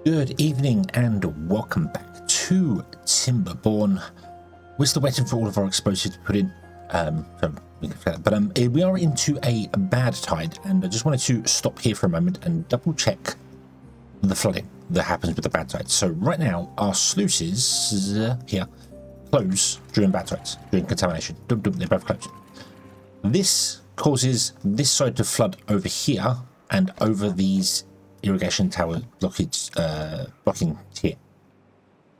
Good evening and welcome back to Timberborn. We're still waiting for all of our explosives to put in, we are into a bad tide, and I just wanted to stop here for a moment and double check the flooding that happens with the bad tide. So right now our sluices here close during bad tides, during contamination. They're both closed. This causes this side to flood over here and over these irrigation tower blockage blocking here,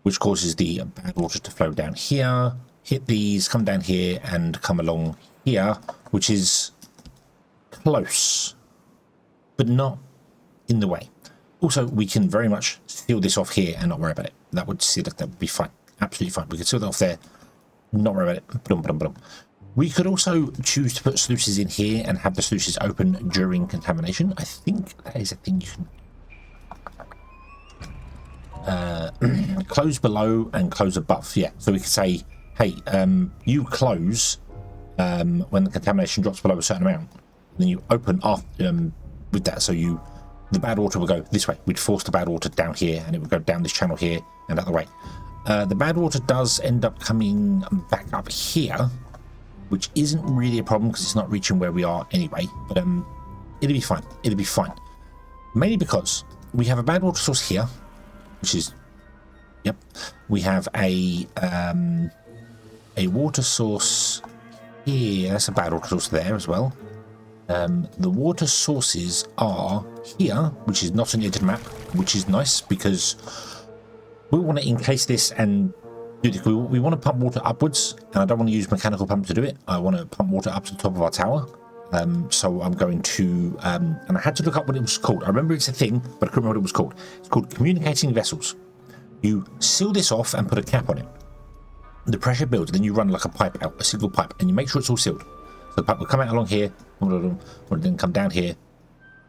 which causes the bad water to flow down here, hit these, come down here and come along here, which is close but not in the way. Also, we can very much seal this off here and not worry about it. That would be fine, absolutely fine. We could seal that off there, not worry about it. We could also choose to put sluices in here and have the sluices open during contamination. I think that is a thing you can close below and close above. Yeah, so we could say, hey, you close when the contamination drops below a certain amount, then you open after with that. So the bad water will go this way. We'd force the bad water down here and it would go down this channel here and out the way. The bad water does end up coming back up here, which isn't really a problem because it's not reaching where we are anyway, but it'll be fine. Mainly because we have a bad water source here, which is, yep, we have a water source here. That's a bad water source there as well. The water sources are here, which is not on the edge of the map, which is nice because we want to encase this and we want to pump water upwards, and I don't want to use mechanical pump to do it. I want to pump water up to the top of our tower. So I'm going to, and I had to look up what it was called. I remember it's a thing, but I couldn't remember what it was called. It's called communicating vessels. You seal this off and put a cap on it. The pressure builds, then you run like a pipe out, a single pipe, and you make sure it's all sealed. So the pipe will come out along here, or then come down here,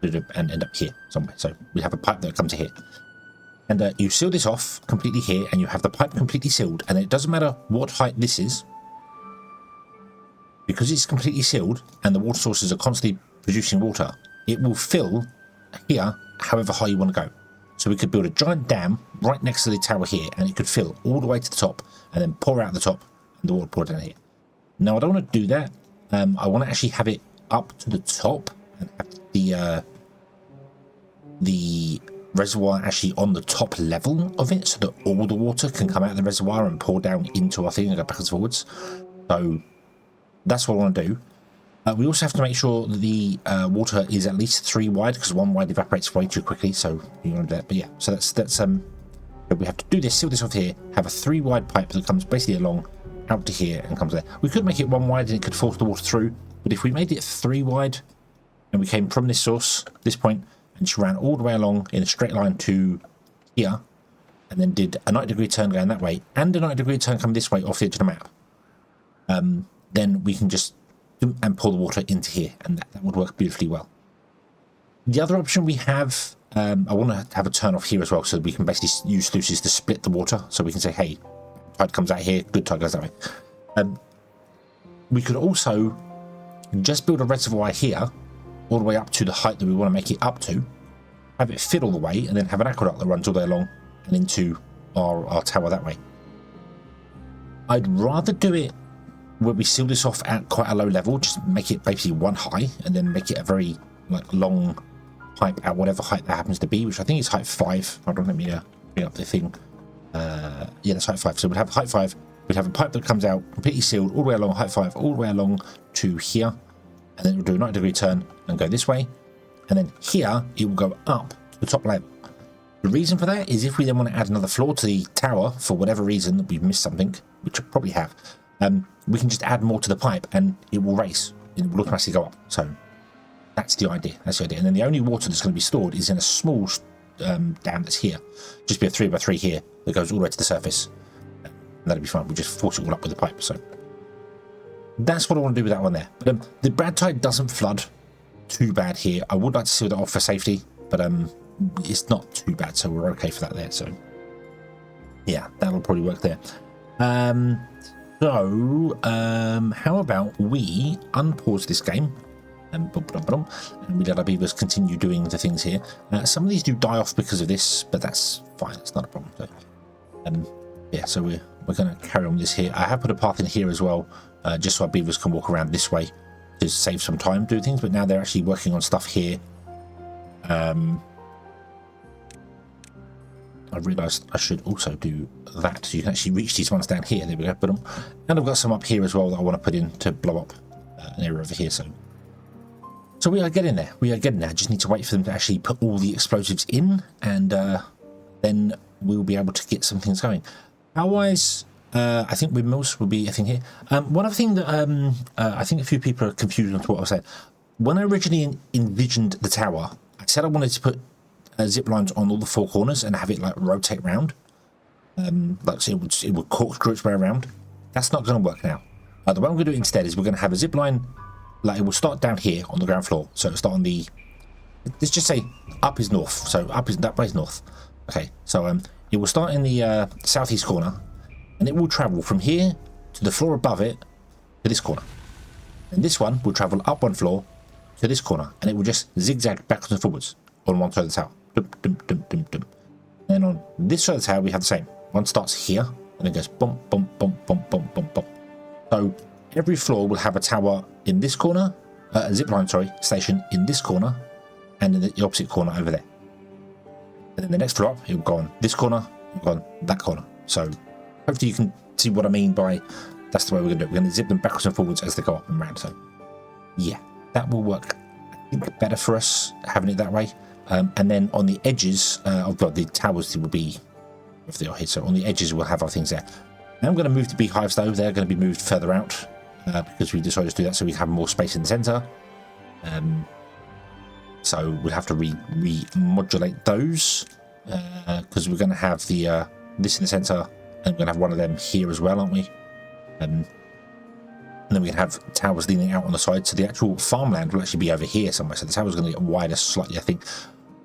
and end up here somewhere. So we have a pipe that comes to here. And you seal this off completely here, and you have the pipe completely sealed, and it doesn't matter what height this is, because it's completely sealed and the water sources are constantly producing water, it will fill here however high you want to go. So we could build a giant dam right next to the tower here, and it could fill all the way to the top and then pour out the top and the water pour down here. Now I don't want to do that. I want to actually have it up to the top and have the reservoir actually on the top level of it, so that all the water can come out of the reservoir and pour down into our thing and go backwards and forwards. So that's what I want to do. We also have to make sure that the water is at least 3 wide, because 1 wide evaporates way too quickly. So you want to do that. But yeah, so that's we have to do this, seal this off here, have a 3 wide pipe that comes basically along out to here and comes there. We could make it 1 wide and it could force the water through, but if we made it 3 wide and we came from this source, this point, and just ran all the way along in a straight line to here, and then did a 90-degree turn going that way and a 90-degree turn coming this way off the edge of the map, then we can just and pour the water into here, and that would work beautifully well. The other option we have, I want to have a turn off here as well, so we can basically use sluices to split the water, so we can say, hey, tide comes out here, good tide goes that way. We could also just build a reservoir here all the way up to the height that we want to make it up to, have it fill all the way, and then have an aqueduct that runs all the way along and into our tower that way. I'd rather do it where we seal this off at quite a low level, just make it basically 1 high, and then make it a very long pipe at whatever height that happens to be, which I think is height 5. Hold on, let me bring up the thing. Yeah, that's height 5. So we'd have height 5, we'd have a pipe that comes out completely sealed all the way along height 5, all the way along to here, and then we'll do a 90-degree turn and go this way, and then here it will go up to the top level. The reason for that is if we then want to add another floor to the tower for whatever reason that we've missed something, which I probably have, we can just add more to the pipe and it will raise. It will automatically go up. So that's the idea. And then the only water that's going to be stored is in a small dam that's here. Just be a 3x3 here that goes all the way to the surface. And that'll be fine. We just force it all up with the pipe. So that's what I want to do with that one there. But the bad tide doesn't flood too bad here. I would like to seal that off for safety, but it's not too bad, so we're okay for that there. So yeah, that'll probably work there. So how about we unpause this game, And we let our beavers continue doing the things here. Some of these do die off because of this, but that's fine. It's not a problem. So, yeah, so we're going to carry on with this here. I have put a path in here as well, just so our beavers can walk around this way to save some time doing things. But now they're actually working on stuff here. I realised I should also do that, so you can actually reach these ones down here. There we go. And I've got some up here as well that I want to put in to blow up an area over here. So we are getting there. We are getting there. I just need to wait for them to actually put all the explosives in, and then we'll be able to get some things going. Otherwise, I think windmills will be a thing here. One other thing that I think a few people are confused on what I was saying. When I originally envisioned the tower, I said I wanted to put zip lines on all the four corners and have it like rotate round. Like so it would corkscrew its way around. That's not going to work now. The way I'm going to do it instead is we're going to have a zip line. Like it will start down here on the ground floor, so it'll start on the. Let's just say up is north, so up is that way is north. Okay, so it will start in the southeast corner, and it will travel from here to the floor above it to this corner, and this one will travel up one floor to this corner, and it will just zigzag backwards and forwards on one side of the tower. Dum, dum, dum, dum, dum. And on this side of the tower we have the same. One starts here, and it goes bump, bump, bump, bump, bump, bump, bump. So every floor will have a tower in this corner, a zipline, sorry, station in this corner, and in the opposite corner over there. And then the next floor up, it will go on this corner, it will go on that corner. So hopefully you can see what I mean by that's the way we're going to do it. We're going to zip them backwards and forwards as they go up and around. So yeah, that will work, I think, better for us having it that way. And then on the edges of the towers, will be if they are here. So on the edges, we'll have our things there. Now I'm going to move the beehives though. They're going to be moved further out. Because we decided to do that so we have more space in the centre. So we'll have to remodulate those because we're going to have the this in the centre, and we're going to have one of them here as well, aren't we? And then we can have towers leaning out on the side, so the actual farmland will actually be over here somewhere. So the tower's going to get wider slightly, I think.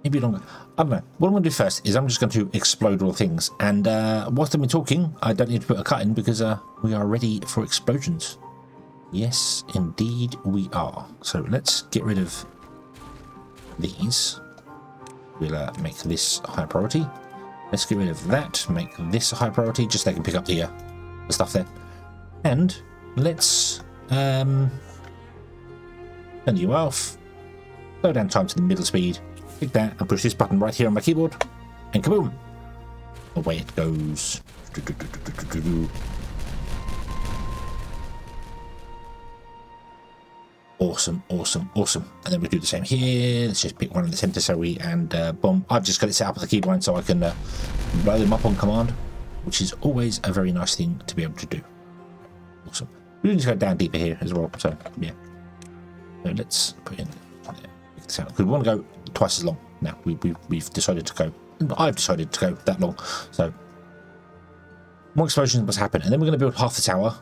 Maybe longer. I don't know. What I'm going to do first is I'm just going to explode all things. And whilst I've been talking, I don't need to put a cut in because we are ready for explosions. Yes, indeed we are. So let's get rid of these. We'll make this high priority. Let's get rid of that, make this a high priority, just so they can pick up the stuff there. And let's turn you off, slow down time to the middle speed, click that and push this button right here on my keyboard, and kaboom! Away it goes. Awesome, awesome, awesome. And then we do the same here. Let's just pick one in the center, so and boom. I've just got it set up with the keybind so I can blow them up on command, which is always a very nice thing to be able to do. Awesome. We need to go down deeper here as well, so yeah. So let's put in because we want to go twice as long. Now we've decided to go. I've decided to go that long, so more explosions must happen. And then we're going to build half the tower.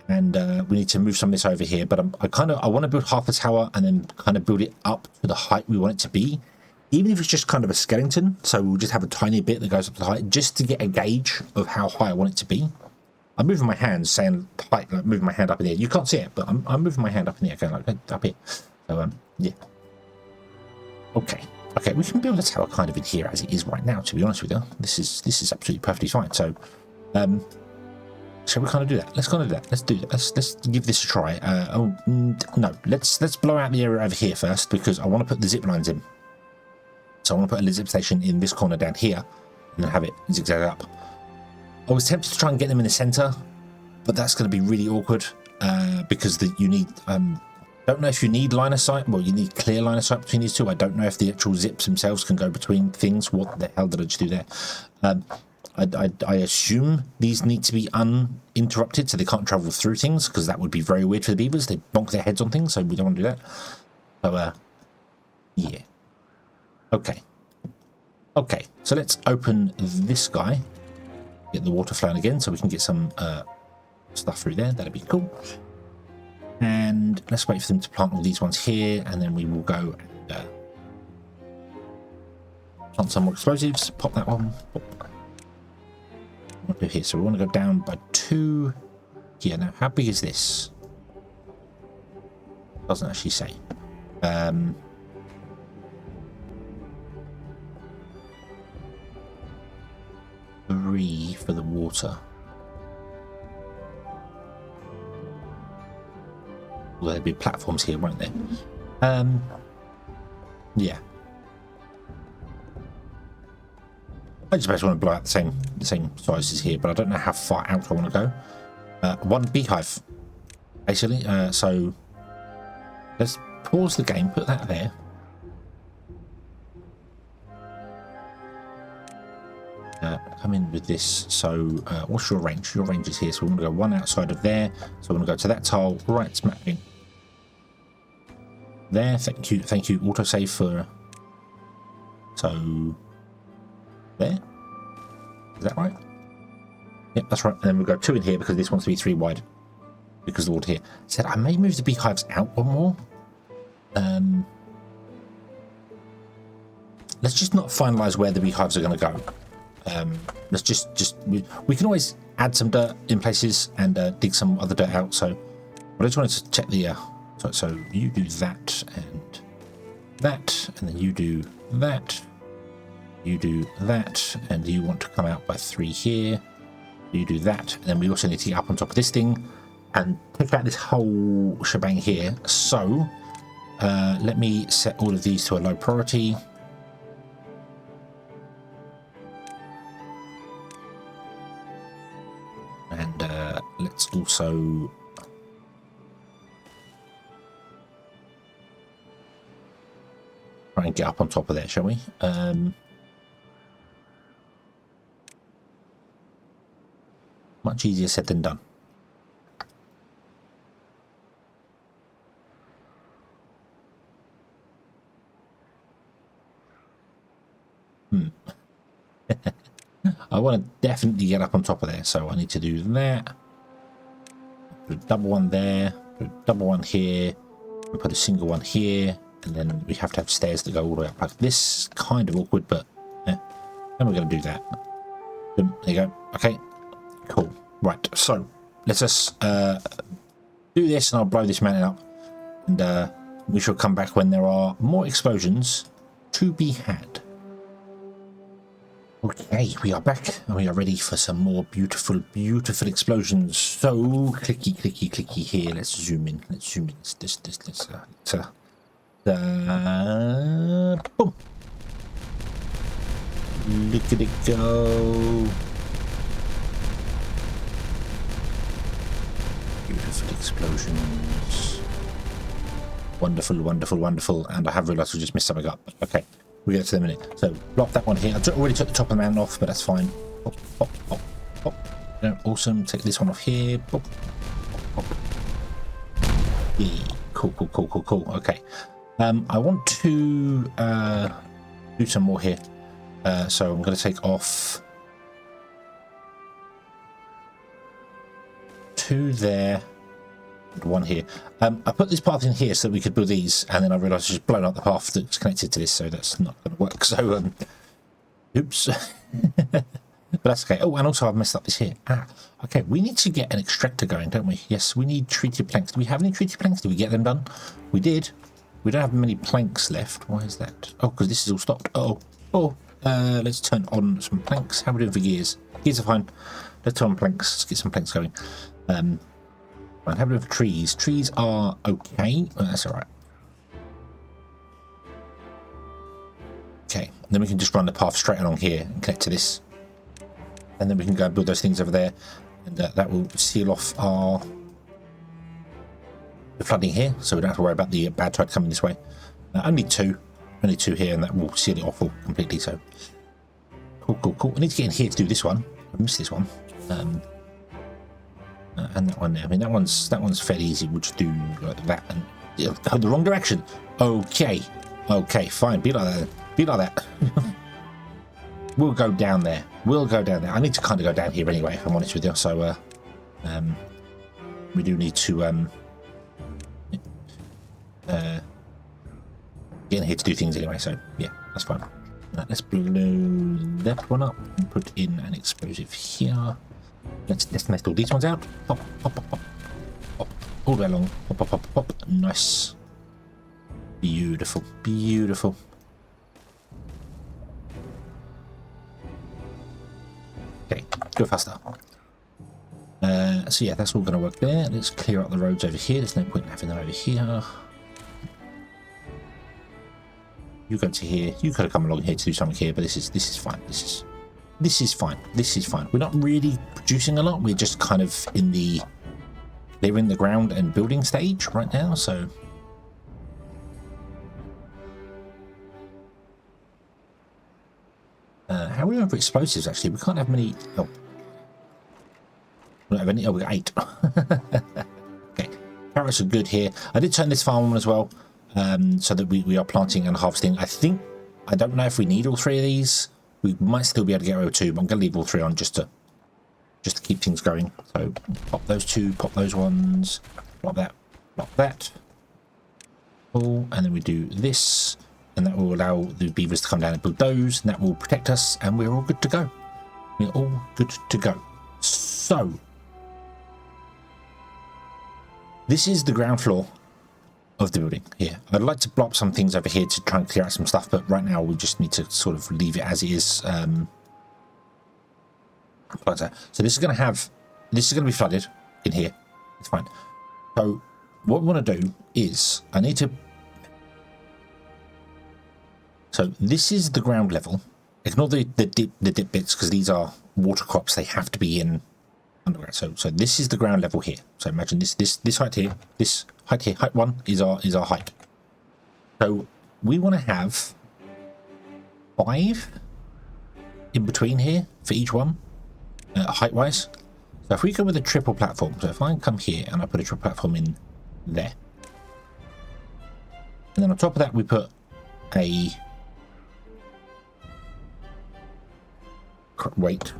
And we need to move some of this over here, but I want to build half the tower and then kind of build it up to the height we want it to be, even if it's just kind of a skeleton. So we'll just have a tiny bit that goes up to the height, just to get a gauge of how high I want it to be. I'm moving my hands, saying height, like moving my hand up in the air. You can't see it, but I'm moving my hand up in the air, going like up here. So yeah. Okay, we can build a tower kind of in here as it is right now. To be honest with you, this is absolutely perfectly fine. So shall we kind of do that? Let's kind of do that. Let's do that. Let's give this a try. No, let's blow out the area over here first because I want to put the zip lines in. So I want to put a zip station in this corner down here and then have it zigzag up. I was tempted to try and get them in the center, but that's going to be really awkward because you need. Don't know if you need line of sight. Well, you need clear line of sight between these two. I don't know if the actual zips themselves can go between things. What the hell did I just do there? I assume these need to be uninterrupted so they can't travel through things, because that would be very weird for the beavers. They bonk their heads on things, so we don't want to do that. So, yeah. Okay, so let's open this guy. Get the water flowing again so we can get some stuff through there. That'd be cool. And let's wait for them to plant all these ones here, and then we will go and plant some more explosives. Pop that one. Pop. What do here? So we want to go down by 2 here. Now, how big is this? Doesn't actually say. Three for the water. Well, there'll be platforms here, won't there? Yeah. I just basically want to blow out the same sizes here, but I don't know how far out I want to go. One beehive, basically. So let's pause the game, put that there. Come in with this. So what's your range? Your range is here, so we're going to go one outside of there. So we're going to go to that tile, right smack in there. Thank you autosave for, so there, is that right? Yep, that's right. And then we'll go two in here because this wants to be 3 wide because of the water here. Said I may move the beehives out one more. Let's just not finalize where the beehives are going to go. Let's just we can always add some dirt in places and dig some other dirt out. So I just wanted to check the so you do that, and then you do that, you do that, and you want to come out by 3 here. You do that, and then we also need to get up on top of this thing and pick out this whole shebang here. So let me set all of these to a low priority. And let's also try and get up on top of there, shall we? Much easier said than done. I want to definitely get up on top of there, so I need to do that. Put a double one there, put a double one here, and put a single one here, and then we have to have stairs that go all the way up. Like this is kind of awkward, but yeah. Then we're going to do that. Boom, there you go. Okay, cool. Right, so let's just do this, and I'll blow this mountain up, and we shall come back when there are more explosions to be had. Okay, we are back and we are ready for some more beautiful explosions. So clicky here. Let's zoom in. Let's boom. Look at it go. Beautiful explosions. Wonderful. And I have realised we just messed something up. Okay. We get to the minute. So block that one here. I already took the top of the mountain off, but that's fine. Pop. No, awesome. Take this one off here. Pop. Yeah. Cool. Okay. I want to do some more here. So I'm going to take off 2 there. 1 here. I put this path in here so that we could build these, and then I realised I just blown up the path that's connected to this, so that's not going to work. So, oops. But that's okay. Oh, and also I've messed up this here. Okay. We need to get an extractor going, don't we? Yes, we need treated planks. Do we have any treated planks? Did we get them done? We did. We don't have many planks left. Why is that? Oh, because this is all stopped. Let's turn on some planks. How are we doing for gears? Gears are fine. Let's turn on planks. Let's get some planks going. Right, have a look at trees. Trees are okay. That's all right. Okay, then we can just run the path straight along here and connect to this, and then we can go and build those things over there, and that will seal off the flooding here, so we don't have to worry about the bad tide coming this way. Only two here, and that will seal it off all completely. So cool. I need to get in here to do this one. I missed this one. And that one there. I mean, that one's fairly easy. We'll just do like that and go the wrong direction. Okay, fine. Be like that. We'll go down there. I need to kind of go down here anyway, if I'm honest with you. So, we do need to get in here to do things anyway. So, yeah, that's fine. Let's blow that one up and put in an explosive here. Let's disconnect all these ones out. Pop. All the way along. Pop. Nice. Beautiful, beautiful. Okay, go faster. So yeah, that's all going to work there. Let's clear up the roads over here. There's no point in having them over here. You go to here. You could have come along here to do something here, but this is fine. This is fine. This is fine. We're not really producing a lot. We're just kind of in the clearing the ground and building stage right now. So how are we over explosives? Actually, we can't have many. Oh, we don't have any. Oh, we got 8. Okay, carrots are good here. I did turn this farm on as well, so that we are planting and harvesting. I don't know if we need all 3 of these. We might still be able to get over 2, but I'm going to leave all 3 on just to keep things going. So pop those 2, pop those ones, pop that. Cool, and then we do this, and that will allow the beavers to come down and build those, and that will protect us, and we're all good to go. We're all good to go. So this is the ground floor of the building here. I'd like to block some things over here to try and clear out some stuff, but right now we just need to sort of leave it as it is. So this is going to be flooded in here. It's fine. So what we want to do is so this is the ground level. Ignore the dip bits because these are water crops. They have to be in underground. So this is the ground level here. So imagine this height here, this height here, height 1 is our height. So we want to have 5 in between here for each one, height wise. So if we go with a triple platform, so if I come here and I put a triple platform in there, and then on top of that we put a wait.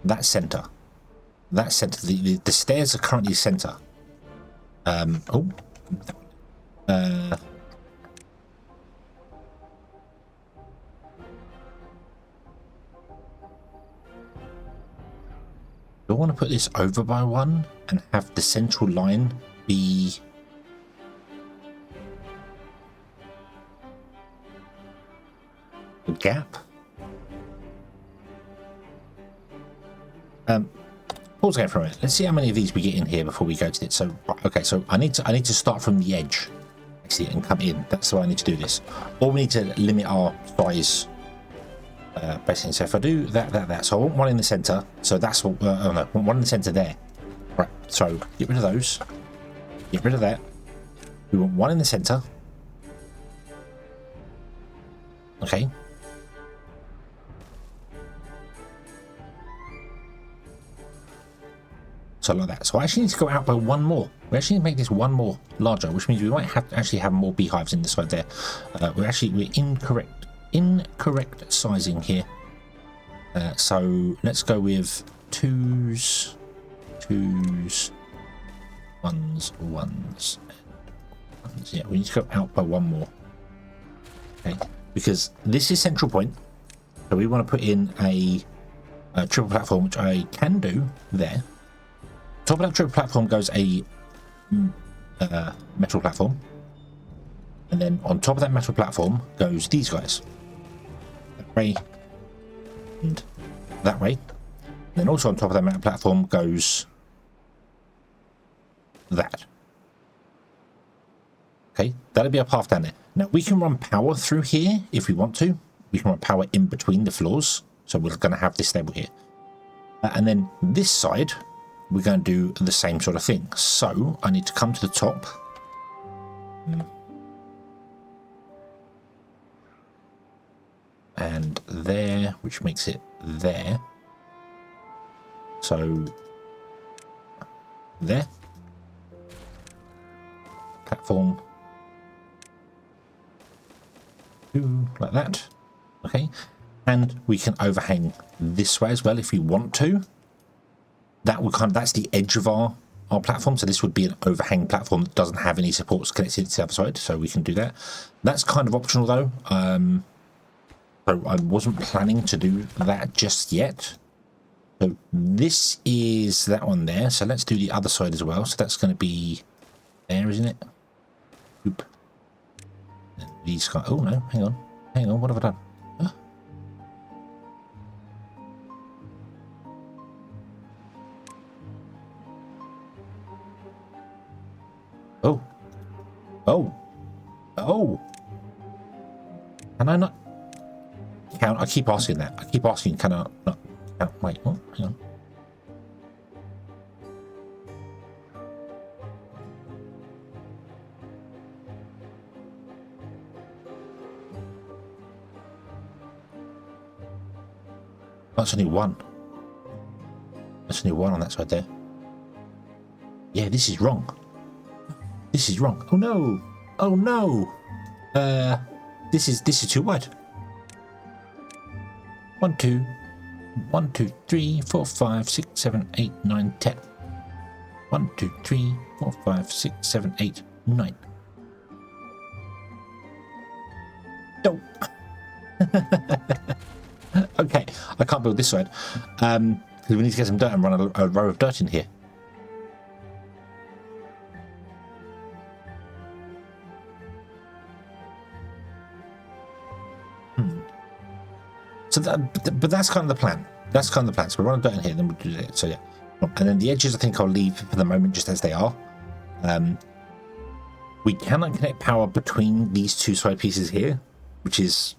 That center, the stairs are currently center. Do I want to put this over by 1 and have the central line be a gap? Pause again for a minute. Let's see how many of these we get in here before we go to it. So okay, so I need to start from the edge actually and come in. That's why I need to do this. Or we need to limit our size basically. So if I do that, so I want 1 in the center. So that's what no, I want 1 in the center there. Right. So get rid of those. Get rid of that. We want 1 in the center. Okay. So like that. So I actually need to go out by 1 more. We actually need to make this 1 more larger, which means we might have to actually have more beehives in this side there. We're incorrect sizing here. So let's go with 2s, 1s. Yeah, we need to go out by 1 more. Okay, because this is central point. So we want to put in a triple platform, which I can do there. Top of that triple platform goes a metal platform, and then on top of that metal platform goes these guys, that way and that way. And then also on top of that metal platform goes that. Okay, that'll be our path down there. Now we can run power through here if we want to. We can run power in between the floors, so we're going to have this stable here, and then this side we're going to do the same sort of thing. So I need to come to the top. And there, which makes it there. So there. Platform. 2, like that. Okay. And we can overhang this way as well if we want to. That would that's the edge of our platform. So this would be an overhang platform that doesn't have any supports connected to the other side. So we can do that. That's kind of optional though. So I wasn't planning to do that just yet. So this is that one there. So let's do the other side as well. So that's going to be there, isn't it? Oop. And these guys. Oh no, hang on. Hang on, what have I done? Huh? Oh. Oh. Oh. Can I not count? I keep asking that. I keep asking, can I not count? Wait, what? Hang on. That's only one. That's only one on that side there. Yeah, this is wrong. This is wrong. Oh no! Oh no! This is too wide. 1, 2, 1, 2, 3, 4, 5, 6, 7, 8, 9, 10. 1, 2, 3, 4, 5, 6, 7, 8, 9. No. Okay, I can't build this side because we need to get some dirt and run a row of dirt in here. So, but that's kind of the plan. That's kind of the plan. So we'll run a dirt in here, then we'll do it. So yeah, and then the edges I think I'll leave for the moment just as they are. We cannot connect power between these two side pieces here, which is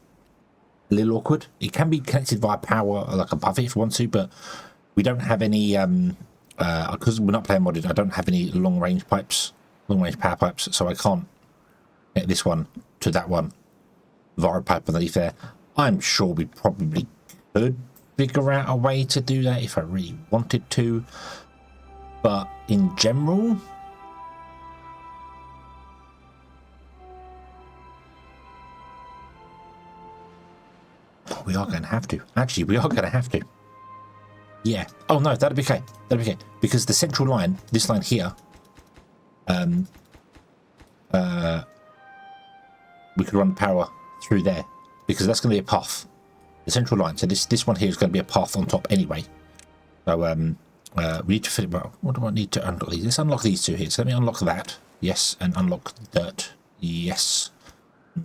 a little awkward. It can be connected via power like above it if you want to, but we don't have any because we're not playing modded. I don't have any long range pipes, long range power pipes, so I can't connect this one to that one via a pipe underneath there. I'm sure we probably could figure out a way to do that if I really wanted to, but in general, we are going to have to. Actually, we are going to have to. Yeah. Oh no, that'd be okay. That'd be okay. Because the central line, this line here, we could run power through there because that's going to be a path. The central line. So this one here is going to be a path on top anyway. So we need to fit it. Well, what do I need to unlock these? Let's unlock these two here. So let me unlock that. Yes, and unlock dirt. Yes.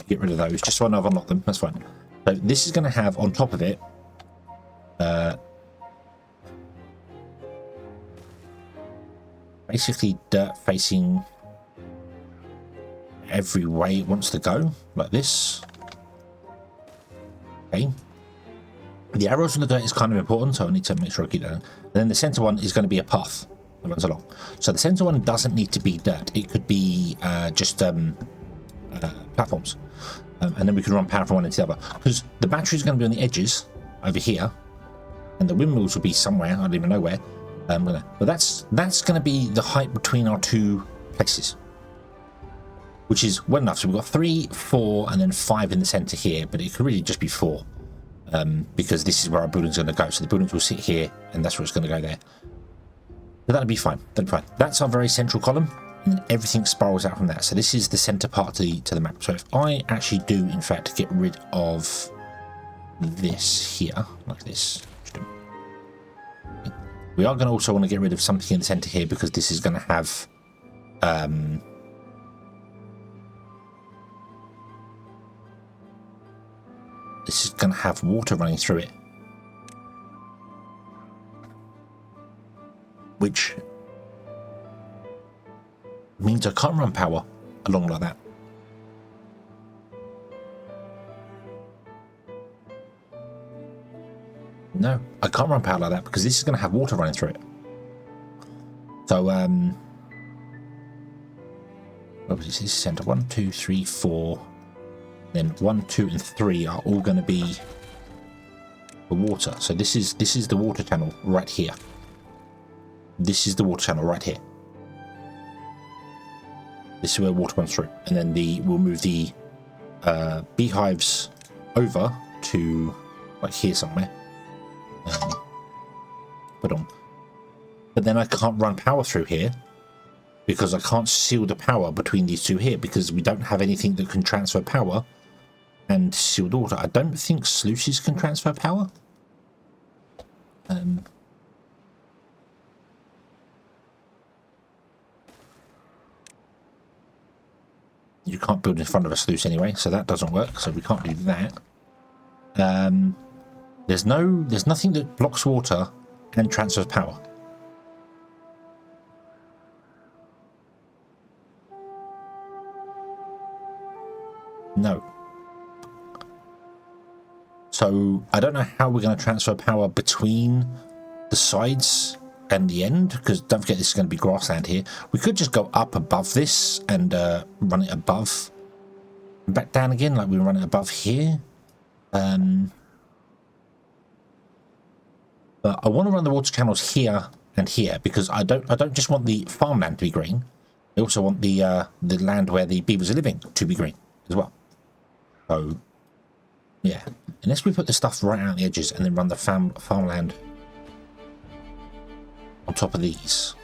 Get rid of those. Just so I know I've unlocked them. That's fine. So this is going to have on top of it basically dirt facing every way it wants to go, like this. Okay. The arrows on the dirt is kind of important, so I need to make sure I keep that. And then the center one is going to be a path that runs along. So the center one doesn't need to be dirt. It could be just platforms. And then we can run power from one into the other. Because the battery is going to be on the edges over here. And the windmills will be somewhere, I don't even know where. But that's going to be the height between our two places. Which is well enough. So we've got 3, 4, and then 5 in the center here. But it could really just be 4. Because this is where our building's going to go. So the buildings will sit here, and that's where it's going to go there. But that'll be fine. That'll be fine. That's our very central column. And everything spirals out from that. So this is the center part to the map. So if I actually do, in fact, get rid of this here, like this, we are going to also want to get rid of something in the center here because this is going to have water running through it, which means I can't run power along like that. No, I can't run power like that because this is going to have water running through it. So, this is center 1, 2, 3, 4. Then 1, 2, and 3 are all going to be the water. So this is the water channel right here. This is the water channel right here. This is where water runs through, and then we'll move the beehives over to like here somewhere. But then I can't run power through here because I can't seal the power between these two here because we don't have anything that can transfer power and sealed water. I don't think sluices can transfer power. You can't build in front of a sluice anyway, so that doesn't work. So we can't do that. There's nothing that blocks water and transfers power. No. So I don't know how we're going to transfer power between the sides and the end, because don't forget this is going to be grassland here. We could just go up above this and run it above and back down again, like we run it above here. But I want to run the water channels here and here, because I don't just want the farmland to be green. I also want the land where the beavers are living to be green as well. So yeah, unless we put the stuff right out the edges and then run the farmland on top of these,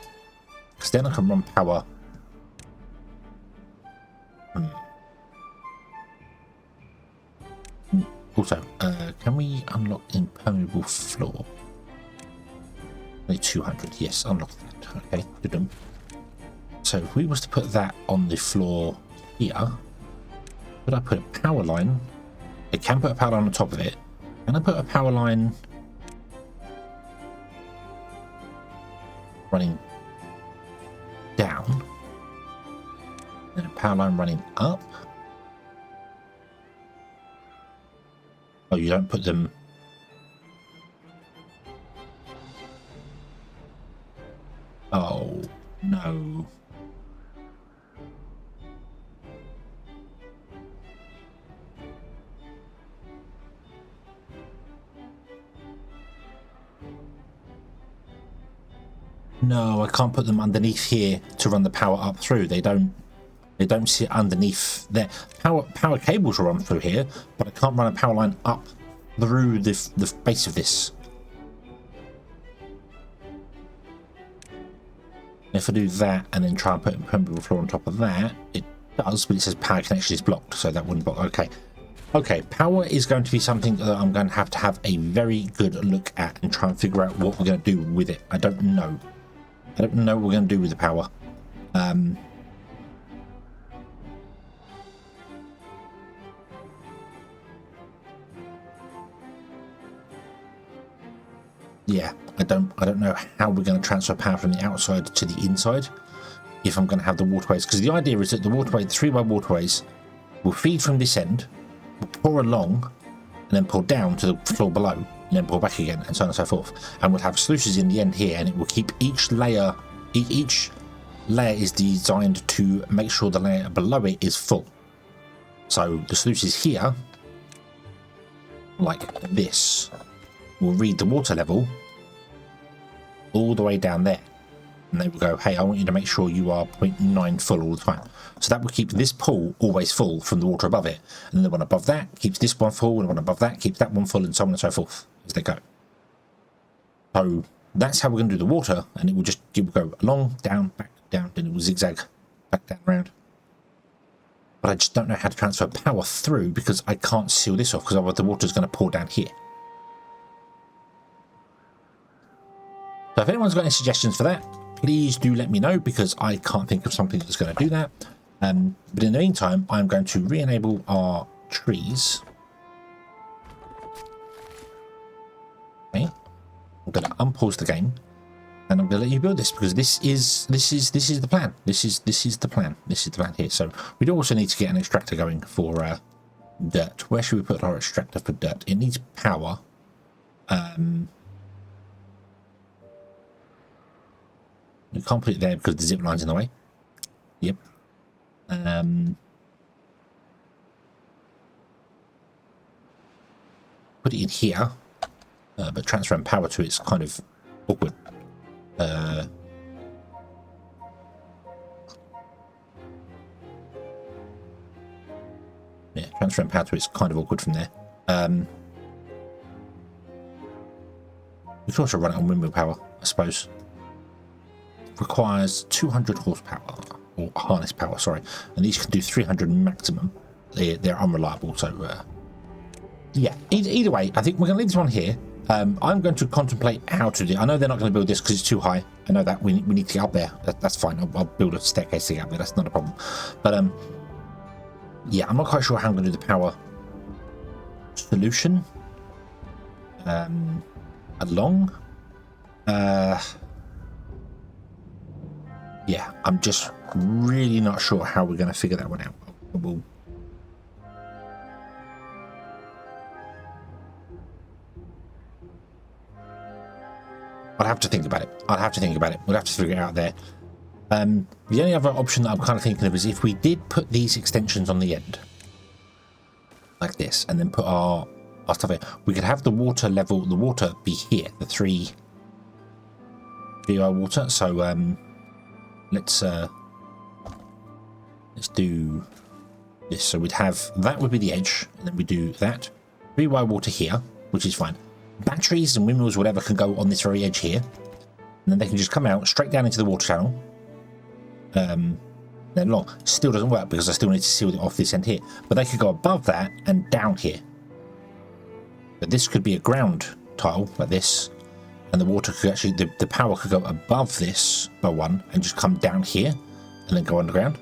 because then I can run power. Also, can we unlock impermeable floor? Only 200. Yes, unlock that. Okay, good. So if we was to put that on the floor here, could I put a power line? I can put a power line on top of it. Can I put a power line running down and a power line running up? Oh, you don't put them. Oh no. No, I can't put them underneath here to run the power up through. They don't sit underneath there. Power cables will run through here, but I can't run a power line up through the base of this. If I do that and then try and put a impermeable floor on top of that, it does, but it says power connection is blocked, so that wouldn't block. Okay, power is going to be something that I'm going to have a very good look at and try and figure out what we're going to do with it. I don't know what we're going to do with the power. Yeah, I don't know how we're going to transfer power from the outside to the inside if I'm going to have the waterways, because the idea is that the 3-way waterways will feed from this end, will pour along, and then pour down to the floor below, and then pour back again, and so on and so forth. And we'll have sluices in the end here, and it will keep each layer is designed to make sure the layer below it is full. So the sluices here, like this, will read the water level all the way down there, and they will go, hey, I want you to make sure you are 0.9 full all the time. So that will keep this pool always full from the water above it, and then the one above that keeps this one full, and the one above that keeps that one full, and so on and so forth as they go. So that's how we're going to do the water, and it will go along, down, back, down, then it will zigzag back, down, round. But I just don't know how to transfer power through, because I can't seal this off, because otherwise the water is going to pour down here. So if anyone's got any suggestions for that, please do let me know, because I can't think of something that's going to do that. But in the meantime, I'm going to re-enable our trees. Okay, I'm going to unpause the game, and I'm going to let you build this, because this is the plan. This is the plan. This is the plan here. So we do also need to get an extractor going for dirt. Where should we put our extractor for dirt? It needs power. We can't put it there because the zip line's in the way. Yep. Put it in here, but transferring power to it's kind of awkward. Yeah, transferring power to it's kind of awkward from there. We can also run it on windmill power, I suppose. Requires 200 horsepower, or harness power, sorry, and these can do 300 maximum. They're unreliable, so yeah, either way, I think we're going to leave this one here. I'm going to contemplate how to do. I know they're not going to build this because it's too high. I know that we need to get up there. That's fine. I'll build a staircase to get up there. That's not a problem. But yeah, I'm not quite sure how I'm going to do the power solution along. Yeah, I'm just really not sure how we're going to figure that one out. We'll, I'll have to think about it. I'll have to think about it. We'll have to figure it out there. The only other option that I'm kind of thinking of is if we did put these extensions on the end, like this, and then put our stuff in, we could have the water level, the water be here, the 3 VI water. So let's do this. So we'd have that would be the edge, and then we do that 3 VI water here, which is fine. Batteries and windmills, whatever, can go on this very edge here, and then they can just come out straight down into the water channel. Then long still doesn't work because I still need to seal it off this end here, but they could go above that and down here. But this could be a ground tile like this, and the water could actually, the power could go above this by 1 and just come down here and then go underground.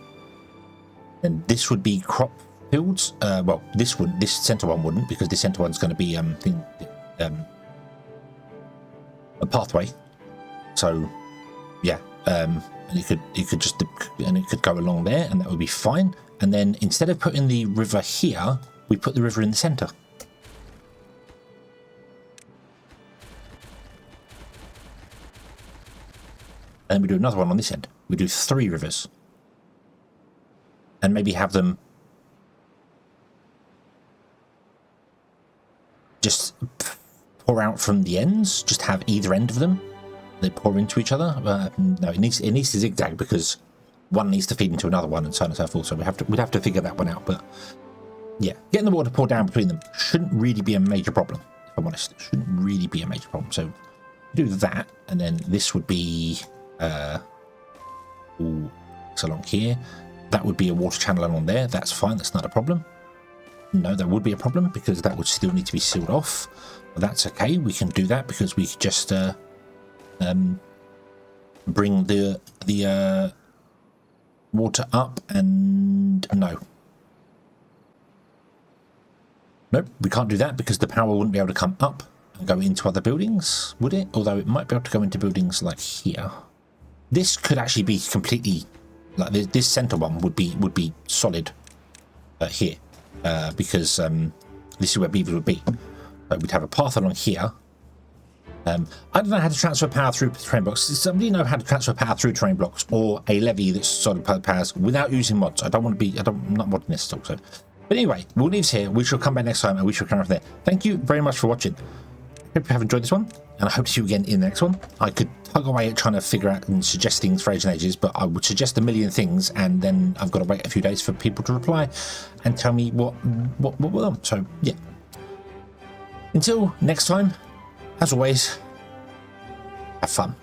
And this would be crop fields. Well, this wouldn't, this center one wouldn't, because this center one's going to be a pathway. So yeah, and it could just, and it could go along there, and that would be fine. And then instead of putting the river here, we put the river in the center. And then we do another one on this end. We do 3 rivers, and maybe have them just pour out from the ends. Just have either end of them. They pour into each other. No, it needs to zigzag because one needs to feed into another one, and so on and so forth. So we'd have to figure that one out. But yeah, getting the water poured down between them shouldn't really be a major problem. If I'm honest, it shouldn't really be a major problem. So do that, and then this would be along here. That would be a water channel along there. That's fine. That's not a problem. No, that would be a problem because that would still need to be sealed off. But that's okay. We can do that because we could just bring the water up, and nope, we can't do that because the power wouldn't be able to come up and go into other buildings, would it? Although it might be able to go into buildings like here. This could actually be completely like this center one would be solid here because this is where Beavers would be. We'd have a path along here. I don't know how to transfer power through terrain blocks. Does somebody know how to transfer power through terrain blocks or a levee that's solid powers without using mods? I'm not modding this at all. So, but anyway, we'll leave this here. We shall come back next time and we shall come over there. Thank you very much for watching. Hope you have enjoyed this one, and I hope to see you again in the next one. I could tug away at trying to figure out and suggest things for ages and ages, but I would suggest a million things, and then I've got to wait a few days for people to reply and tell me what we're on. So yeah. Until next time, as always, have fun.